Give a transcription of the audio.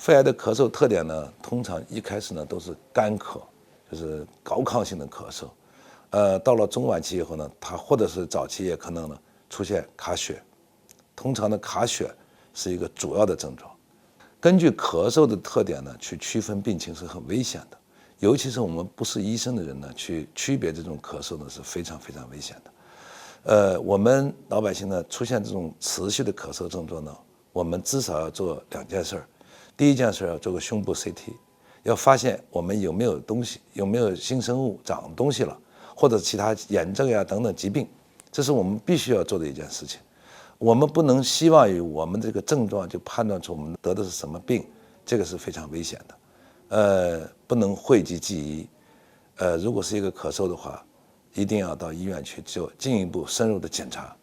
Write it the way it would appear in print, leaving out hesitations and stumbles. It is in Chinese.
肺癌的咳嗽特点呢，通常一开始呢都是干咳，就是高亢性的咳嗽。到了中晚期以后呢，它或者是早期也可能呢出现卡血。通常的卡血是一个主要的症状。根据咳嗽的特点呢，去区分病情是很危险的，尤其是我们不是医生的人呢，去区别这种咳嗽呢是非常非常危险的。我们老百姓呢出现这种持续的咳嗽症状呢，我们至少要做2件事。第一件事要做个胸部 CT， 要发现我们有没有东西，有没有新生物长东西了，或者其他炎症呀等等疾病，这是我们必须要做的一件事情。我们不能希望于我们这个症状就判断出我们得的是什么病，这个是非常危险的。不能讳疾忌医。如果是一个咳嗽的话，一定要到医院去做进一步深入的检查。